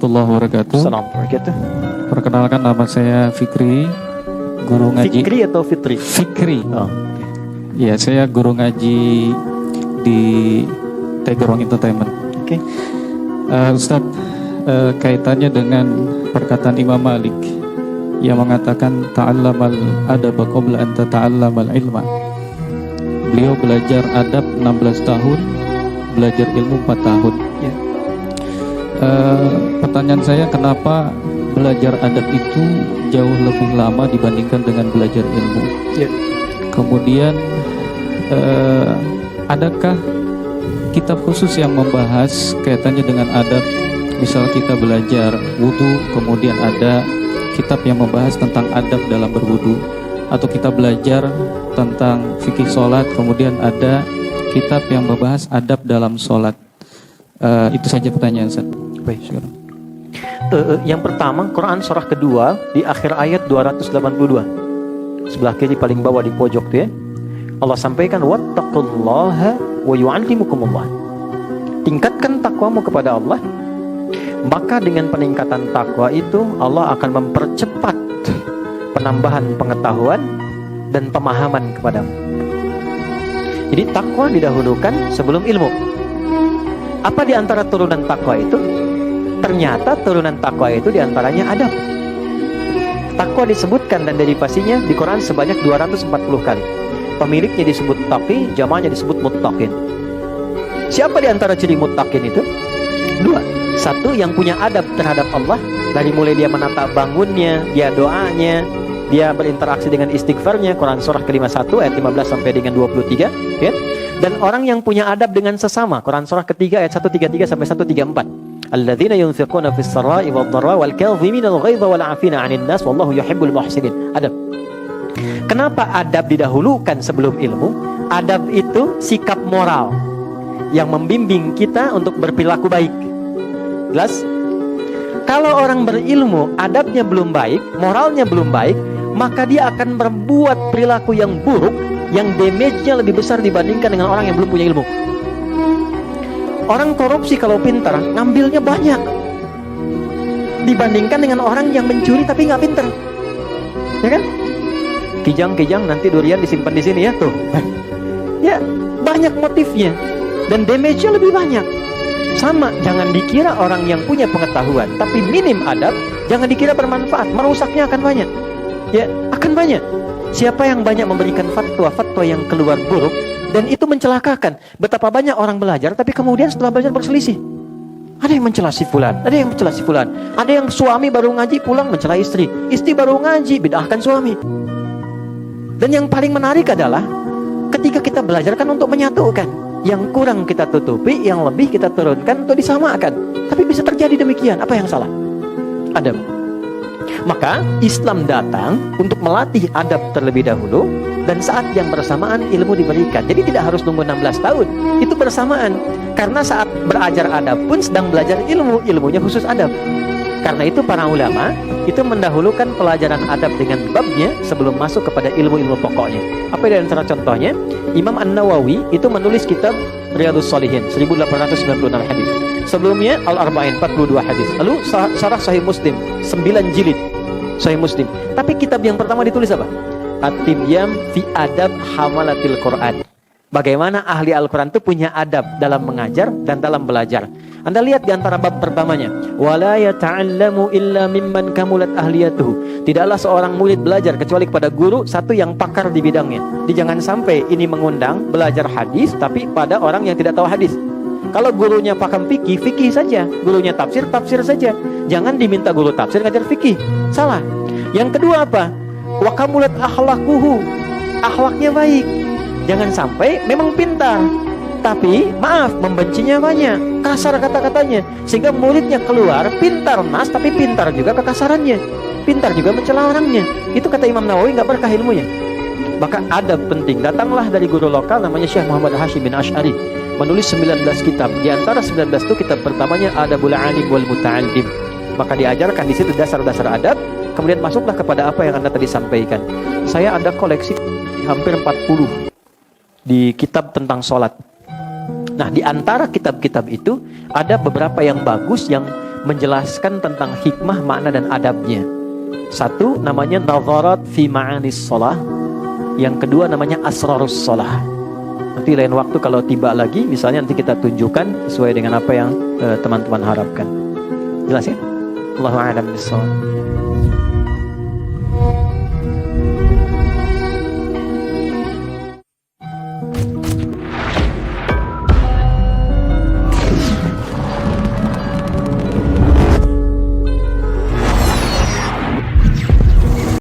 warahmatullahi wabarakatuh. Assalamualaikum warahmatullahi wabarakatuh. Perkenalkan, nama saya Fikri, guru ngaji. Fikri atau Fitri? Fikri. Oh. Ya, saya guru ngaji di Tegerong Entertainment. Oke. Ustadz, kaitannya dengan perkataan Imam Malik yang mengatakan ta'allamal adaba qabla an tata'allamal ilma. Beliau belajar adab 16 tahun, belajar ilmu 4 tahun. Ya. Pertanyaan saya, kenapa belajar adab itu jauh lebih lama dibandingkan dengan belajar ilmu? Ya. Kemudian adakah kitab khusus yang membahas kaitannya dengan adab? Misal kita belajar wudhu, kemudian ada kitab yang membahas tentang adab dalam berwudhu, atau kita belajar tentang fikih sholat, kemudian ada kitab yang membahas adab dalam sholat. Itu saja pertanyaan Ustaz. Baik, sekarang. Yang pertama, Quran surah kedua di akhir ayat 282. Sebelah kiri paling bawah di pojok tuh ya. Allah sampaikan wattaqullaha wa yu'allimukumullah. Tingkatkan takwamu kepada Allah, maka dengan peningkatan takwa itu Allah akan mempercepat penambahan pengetahuan dan pemahaman kepadamu. Jadi takwa didahulukan sebelum ilmu. Apa di antara turunan takwa itu? Ternyata turunan takwa itu diantaranya adab. Takwa disebutkan dan derivasinya di Quran sebanyak 240 kali. Pemiliknya disebut taqi, jamaahnya disebut muttaqin. Siapa di antara ciri muttaqin itu? Dua. Satu, yang punya adab terhadap Allah, dari mulai dia menata bangunnya, dia doanya, dia berinteraksi dengan istighfarnya. Quran surah ke-51 ayat 15 sampai dengan 23 ya. Dan orang yang punya adab dengan sesama, Quran surah ketiga ayat 133 sampai 134. Alladzina yunfiquna fis sarai wad dharra wal kadhimina al ghaidha wal 'afina 'anil nas wallahu yuhibbul muhsinin. Adab. Kenapa adab didahulukan sebelum ilmu? Adab itu sikap moral yang membimbing kita untuk berperilaku baik. Jelas? Kalau orang berilmu, adabnya belum baik, moralnya belum baik, maka dia akan berbuat perilaku yang buruk, yang damage-nya lebih besar dibandingkan dengan orang yang belum punya ilmu. Orang korupsi kalau pintar, ngambilnya banyak dibandingkan dengan orang yang mencuri tapi nggak pintar. Ya kan? Kijang-kijang nanti durian disimpan di sini ya tuh. Ya, banyak motifnya dan damage-nya lebih banyak. Sama, jangan dikira orang yang punya pengetahuan tapi minim adab, jangan dikira bermanfaat, merusaknya akan banyak. Ya, akan banyak. Siapa yang banyak memberikan fatwa-fatwa yang keluar buruk dan itu mencelakakan. Betapa banyak orang belajar tapi kemudian setelah belajar berselisih. Ada yang mencela si fulan, ada yang mencela si fulan. Ada yang suami baru ngaji pulang mencela istri, istri baru ngaji bid'ahkan suami. Dan yang paling menarik adalah ketika kita belajar kan untuk menyatukan. Yang kurang kita tutupi, yang lebih kita turunkan untuk disamakan. Tapi bisa terjadi demikian. Apa yang salah? Adab. Maka Islam datang untuk melatih adab terlebih dahulu, dan saat yang bersamaan ilmu diberikan. Jadi tidak harus nunggu 16 tahun. Itu bersamaan. Karena saat belajar adab pun sedang belajar ilmu, ilmunya khusus adab. Karena itu para ulama itu mendahulukan pelajaran adab dengan babnya sebelum masuk kepada ilmu-ilmu pokoknya. Apa di antara contohnya? Imam An-Nawawi itu menulis kitab Riyadhus Shalihin 1896 hadis. Sebelumnya Al-Arba'in 42 hadis. Lalu Syarah Sahih Muslim 9 jilid Sahih Muslim. Tapi kitab yang pertama ditulis apa? At-Tibyan fi Adab Hamalatil Quran. Bagaimana ahli Al-Quran itu punya adab dalam mengajar dan dalam belajar. Anda lihat di antara bab pertamanya, wala yata'allamu illa mimman kamulat ahliyatuhu. Tidaklah seorang murid belajar kecuali kepada guru satu yang pakar di bidangnya. Jangan sampai ini mengundang belajar hadis tapi pada orang yang tidak tahu hadis. Kalau gurunya paham fikih, fikih saja. Gurunya tafsir, tafsir saja. Jangan diminta guru tafsir ngajar fikih. Salah. Yang kedua apa? Wa kamulat akhlaquhu. Akhlaknya baik. Jangan sampai memang pintar tapi maaf, membencinya banyak, kasar kata-katanya, sehingga muridnya keluar pintar nas tapi pintar juga kekasarannya, pintar juga mencela orangnya. Itu kata Imam Nawawi nggak berkah ilmunya. Maka adab penting. Datanglah dari guru lokal namanya Syekh Muhammad Hashim bin Ash'ari, menulis 19 kitab. Di antara 19 itu kitab pertamanya Adabul Alim wal Muta'allim. Maka diajarkan di situ dasar-dasar adab. Kemudian masuklah kepada apa yang Anda tadi sampaikan. Saya ada koleksi hampir 40 di kitab tentang sholat. Nah, di antara kitab-kitab itu ada beberapa yang bagus yang menjelaskan tentang hikmah, makna dan adabnya. Satu namanya Nadharat fi Ma'anis Shalah. Yang kedua namanya Asrarus Shalah. Nanti lain waktu kalau tiba lagi, misalnya nanti kita tunjukkan sesuai dengan apa yang teman-teman harapkan. Jelas ya? Allahu a'lam bishawab.